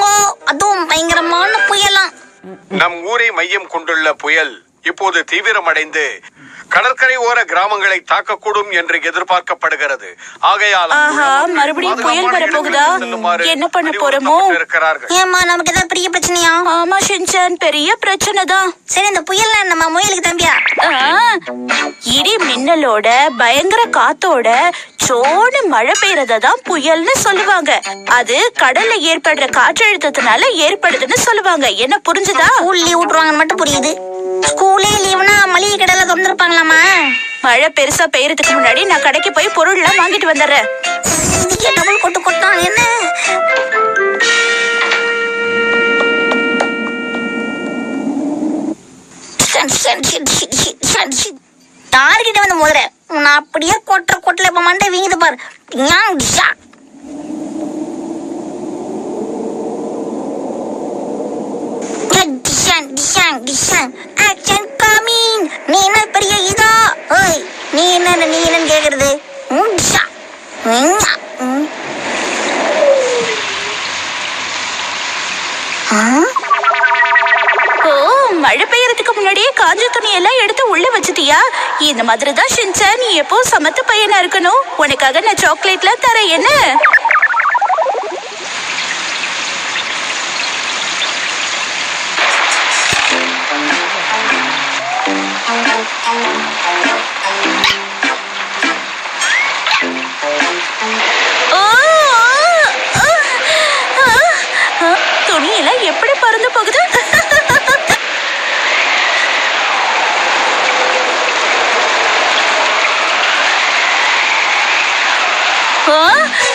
பாருங்க, அதுவும் பயங்கரமான புயலாம். நம் ஊரை மையம் கொண்டுள்ள புயல் இப்போது தீவிரமடைந்து கடற்கரை ஓர கிராமங்களை தாக்கக்கூடும் என்று எதிர்பார்க்கப்படுகிறது. ஆகையால் மறுபடியும் புயல் வரப்போகுதா? என்ன பண்ண போறோமோ? ஏமா நமக்கு ஏதாவது பெரிய பிரச்சனையா? ஆமா ஷின்சான், பெரிய பிரச்சனை தான். சரி, இந்த புயல் நம்ம முயலுக்கு தம்பியா? இடி மின்னலோட பயங்கர காத்தோட சோனு மழை பெய்யறதான் புயல்னு சொல்லுவாங்க. அது கடல்ல ஏற்படுற காற்றழுத்தத்தினால ஏற்படுதுன்னு சொல்லுவாங்க. என்ன புரிஞ்சுதா? ஸ்கூல் லீவ் விட்டுருவாங்கன்னு மட்டும் புரியுது. ஸ்கூலே லீவ்னா மளிகை கடையில திறந்துருப்பாங்களாமா? மழை பெருசா பெய்யறதுக்கு முன்னாடி நான் கடைக்கு போய் பொருள் எல்லாம் வாங்கிட்டு வந்துடுறேன். டபுள் கொட்டு கொட்டான் என்ன? யாருக்கிட்ட வந்து முதல்ல உன்னை அப்படியே கொட்டல இப்ப மண்டை வீங்குது பாரு. நீ என்ன பெரிய இதா? நீ என்னன்னு கேக்குறது? மழை பெய்யறதுக்கு முன்னாடியே காஞ்ச துணி எல்லாம் எடுத்து உள்ள வச்சுட்டியா? இந்த மாதிரி தான் ஷின்சான், நீ எப்போ சமத்து பையனா இருக்கணும். உனக்காக நான் சாக்லேட்லாம் தரேன். என்ன துணியெல்லாம் எப்படி பறந்து போகுது?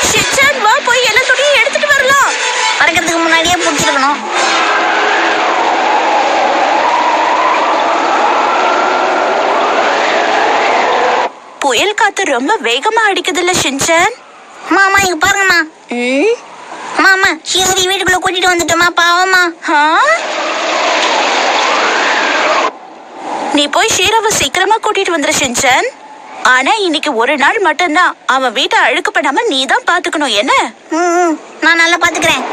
ஷின்சான், வா போய் எல்லா துணியும் எடுத்துட்டு வரலாம். பறக்கிறதுக்கு முன்னாடியே பிடிச்சிருக்கணும். புயல் காத்து ரொம்ப வேகமா அடிக்குதுல்ல ஷின்சான்? மாமா இங்க பாருங்கம்மா. மாமா ஷீரவி வீட்டுக்குள்ள கூட்டிட்டு வந்துட்டோமா? பாவமா. நீ போய் ஷீரவை சீக்கிரமா கூட்டிட்டு வந்துரு ஷின்சான். ஆனா இன்னைக்கு ஒரு நாள் மட்டும்தான். அவன் வீட்டை அழுக்கு பண்ணாம நீ தான் பாத்துக்கணும். என்ன? நான் நல்லா பாத்துக்கிறேன்.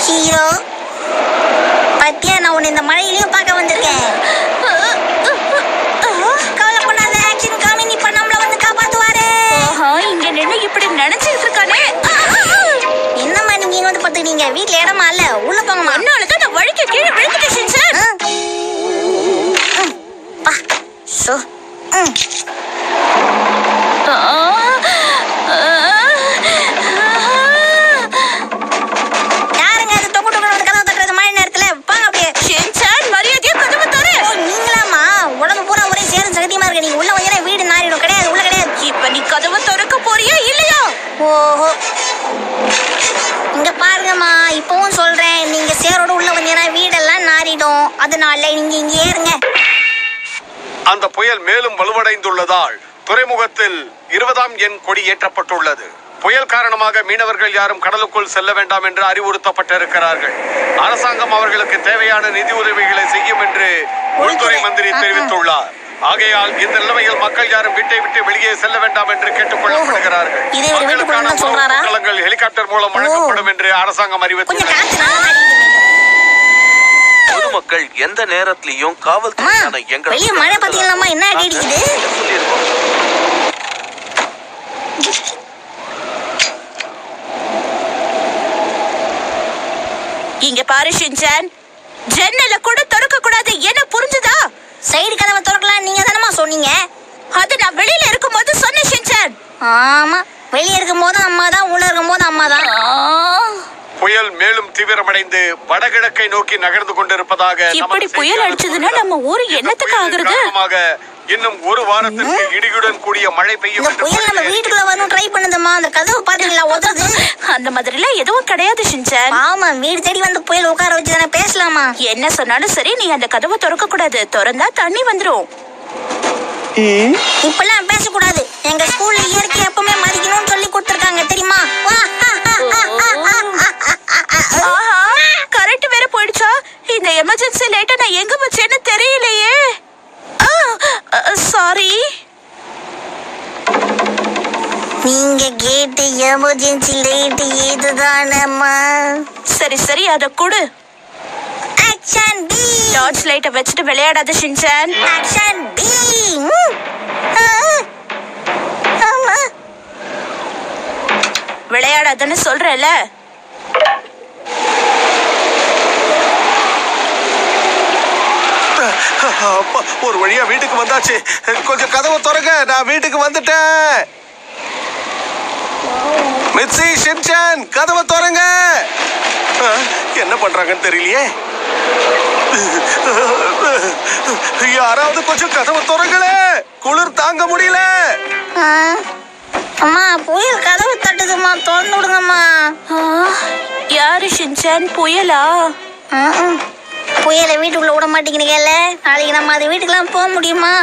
ஹீரோ பத்தியா, நான் உன்னை இந்த மழையிலையும் பார்க்க வந்திருக்கேன். கவலைப்படாத, ஆக்ஷன் காமி, நீ நம்மள வந்து காப்பாத்துவாரு. இங்க நின்னு இப்படி நினைச்சிட்டு இருக்கானே. என்னம்மா நீங்க இங்க வந்து பாத்துக்கிட்டீங்க? வீட்டுல இடமா இல்ல, உள்ள போங்கம்மா. அதனாலதான் நான் வழிக்கு கீழே விழுந்துட்டேன் ஷின்சான். ஓஹோ, இங்க பாருங்கம்மா, இப்பவும் சொல்றேன், நீங்க சேரோட உள்ள வந்தீங்கன்னா வீடெல்லாம் நாரிடும். அதனால நீங்க இங்க ஏறுங்க. அந்த புயல் மேலும் வலுவடைந்துள்ளதால் துறைமுகத்தில் 20ஆம் எண் கொடி ஏற்றப்பட்டுள்ளது. புயல் காரணமாக மீனவர்கள் யாரும் கடலுக்குள் செல்ல வேண்டாம் என்று அறிவுறுத்தப்பட்டிருக்கிறார்கள். அரசாங்கம் அவர்களுக்கு தேவையான நிதி உதவிகளை செய்யும் என்று உள்துறை மந்திரி தெரிவித்துள்ளார். ஆகையால் இந்த நிலைமையில் மக்கள் யாரும் வீட்டை விட்டு வெளியே செல்ல வேண்டாம் என்று கேட்டுக் கொள்ளப்படுகிறார்கள். மக்களுக்கான ஹெலிகாப்டர் மூலம் வழங்கப்படும் என்று அரசாங்கம் அறிவித்துள்ளது. பொதுமக்கள் எந்த நேரத்திலையும் காவல்துறையான எங்கள் மழை பாத்தீங்களாமா என்ன அடிக்குது? இங்க பாரு ஷின்சான், ஜன்னல கூட திறக்க கூடாது. என்ன புரிஞ்சுதா? சைடு கதவை திறக்கலாம் நீங்க தானமா சொன்னீங்க. அது நான் வெளியில இருக்கும்போது சொன்னேன் ஷின்சான். ஆமா, வெளியே இருக்கும்போது அம்மா தான், உள்ள இருக்கும்போது அம்மா தான். புயல் மேலும் தீவிரமடைந்து வடகிழக்கை நோக்கி நகர்ந்து கொண்டிருப்பதாக. இப்படி புயல் அடிச்சதுன்னா நம்ம ஊரு என்னத்துக்கு ஆகுறது? இன்னும் ஒரு வாரத்திற்கு இடியுடன் கூடிய மழை பெய்யும். புயல் நம்ம வீட்டுக்குள்ள வரணும் ட்ரை பண்ணுதுமா. அந்த கதவு பாத்தீங்களா ஒதுது? அந்த மாதிரி எல்லாம் எதுவும் கிடையாது ஷின்சான். ஆமா, வீடு தேடி வந்து புயல் உட்கார வச்சு தானே பேசலாமா? என்ன சொன்னாலும் சரி, நீ அந்த கதவை திறக்க கூடாது. திறந்தா தண்ணி வந்துரும். இப்பெல்லாம் பேசக்கூடாது. எங்க ஸ்கூல்ல இயற்கை எப்பவுமே மதிக்கணும்னு சொல்லி கொடுத்திருக்காங்க தெரியுமா? லைட்டு எமர்ஜென்சி லைட்டு இதுதானம்மா. சரி சரி அத கொடு. Action B. டார்ச் லைட்டை வச்சுட்டு விளையாடாத ஷின்சான். Action B. ஆமா. விளையாடாதன்னு சொல்றல. அப்பா, ஒரு வழியா வீட்டுக்கு வந்தாச்சு. கொஞ்சம் கதவை திறங்க, நான் வீட்டுக்கு வந்துட்டேன். மிட்சி, ஷின்சான், கதவை திறங்க. என்ன பண்றாங்கன்னு தெரியலையே. யாராவது கொஞ்சம் கதவை திறங்களே, குளிர் தாங்க முடியல. அம்மா புயல் கதவு தட்டுதுமா, திறந்து விடுங்கம்மா. யாரு ஷின்சான்? புயலா? புயலை வீட்டுக்குள்ள விட மாட்டேங்கிறீங்கல்ல, நாளைக்கு நம்ம அது வீட்டுக்கெல்லாம் போக முடியுமா?